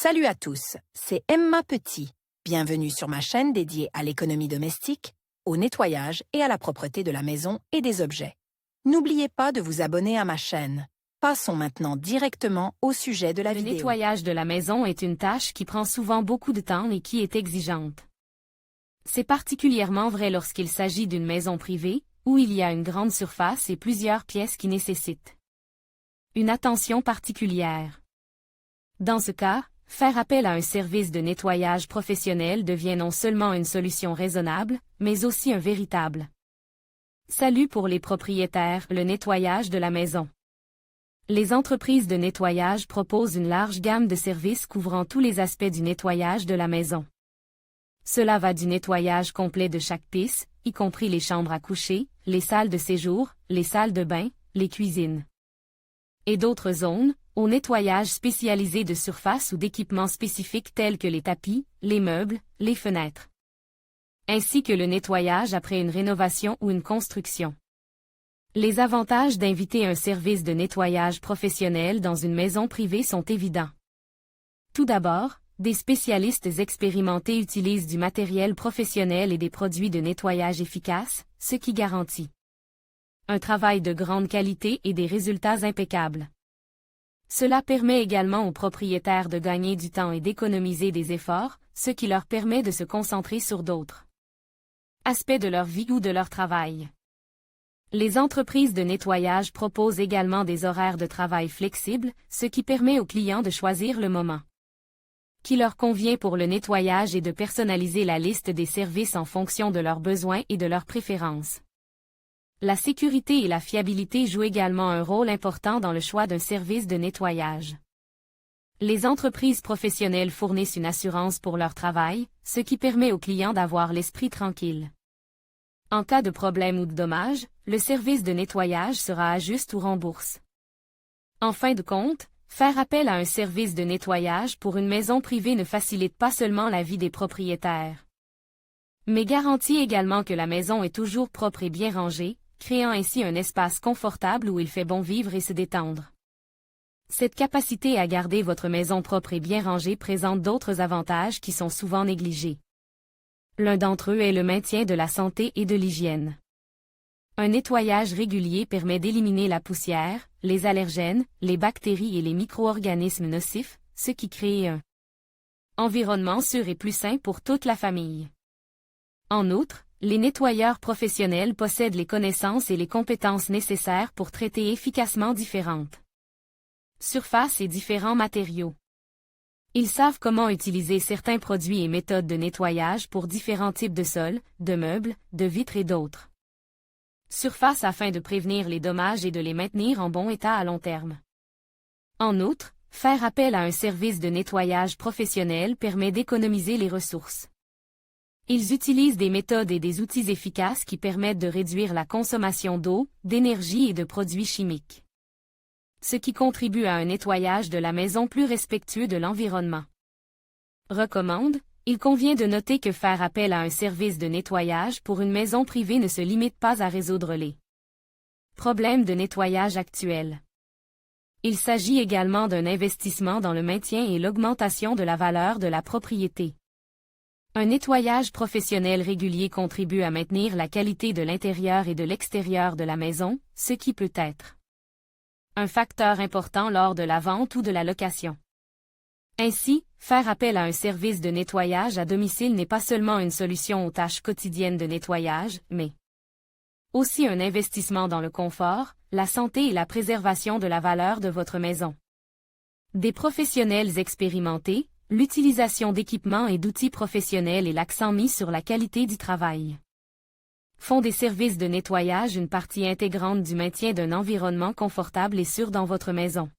Salut à tous, c'est Emma Petit. Bienvenue sur ma chaîne dédiée à l'économie domestique, au nettoyage et à la propreté de la maison et des objets. N'oubliez pas de vous abonner à ma chaîne. Passons maintenant directement au sujet de la vidéo. Le nettoyage de la maison est une tâche qui prend souvent beaucoup de temps et qui est exigeante. C'est particulièrement vrai lorsqu'il s'agit d'une maison privée, où il y a une grande surface et plusieurs pièces qui nécessitent une attention particulière. Dans ce cas, faire appel à un service de nettoyage professionnel devient non seulement une solution raisonnable, mais aussi un véritable salut pour les propriétaires, le nettoyage de la maison. Les entreprises de nettoyage proposent une large gamme de services couvrant tous les aspects du nettoyage de la maison. Cela va du nettoyage complet de chaque pièce, y compris les chambres à coucher, les salles de séjour, les salles de bain, les cuisines et d'autres zones, au nettoyage spécialisé de surfaces ou d'équipements spécifiques tels que les tapis, les meubles, les fenêtres, ainsi que le nettoyage après une rénovation ou une construction. Les avantages d'inviter un service de nettoyage professionnel dans une maison privée sont évidents. Tout d'abord, des spécialistes expérimentés utilisent du matériel professionnel et des produits de nettoyage efficaces, ce qui garantit un travail de grande qualité et des résultats impeccables. Cela permet également aux propriétaires de gagner du temps et d'économiser des efforts, ce qui leur permet de se concentrer sur d'autres aspects de leur vie ou de leur travail. Les entreprises de nettoyage proposent également des horaires de travail flexibles, ce qui permet aux clients de choisir le moment qui leur convient pour le nettoyage et de personnaliser la liste des services en fonction de leurs besoins et de leurs préférences. La sécurité et la fiabilité jouent également un rôle important dans le choix d'un service de nettoyage. Les entreprises professionnelles fournissent une assurance pour leur travail, ce qui permet aux clients d'avoir l'esprit tranquille. En cas de problème ou de dommage, le service de nettoyage sera ajuste ou rembourse. En fin de compte, faire appel à un service de nettoyage pour une maison privée ne facilite pas seulement la vie des propriétaires, mais garantit également que la maison est toujours propre et bien rangée, créant ainsi un espace confortable où il fait bon vivre et se détendre. Cette capacité à garder votre maison propre et bien rangée présente d'autres avantages qui sont souvent négligés. L'un d'entre eux est le maintien de la santé et de l'hygiène. Un nettoyage régulier permet d'éliminer la poussière, les allergènes, les bactéries et les micro-organismes nocifs, ce qui crée un environnement sûr et plus sain pour toute la famille. En outre, les nettoyeurs professionnels possèdent les connaissances et les compétences nécessaires pour traiter efficacement différentes surfaces et différents matériaux. Ils savent comment utiliser certains produits et méthodes de nettoyage pour différents types de sols, de meubles, de vitres et d'autres surfaces afin de prévenir les dommages et de les maintenir en bon état à long terme. En outre, faire appel à un service de nettoyage professionnel permet d'économiser les ressources. Ils utilisent des méthodes et des outils efficaces qui permettent de réduire la consommation d'eau, d'énergie et de produits chimiques, ce qui contribue à un nettoyage de la maison plus respectueux de l'environnement. Recommande, il convient de noter que faire appel à un service de nettoyage pour une maison privée ne se limite pas à résoudre les problèmes de nettoyage actuels. Il s'agit également d'un investissement dans le maintien et l'augmentation de la valeur de la propriété. Un nettoyage professionnel régulier contribue à maintenir la qualité de l'intérieur et de l'extérieur de la maison, ce qui peut être un facteur important lors de la vente ou de la location. Ainsi, faire appel à un service de nettoyage à domicile n'est pas seulement une solution aux tâches quotidiennes de nettoyage, mais aussi un investissement dans le confort, la santé et la préservation de la valeur de votre maison. Des professionnels expérimentés, l'utilisation d'équipements et d'outils professionnels et l'accent mis sur la qualité du travail font des services de nettoyage une partie intégrante du maintien d'un environnement confortable et sûr dans votre maison.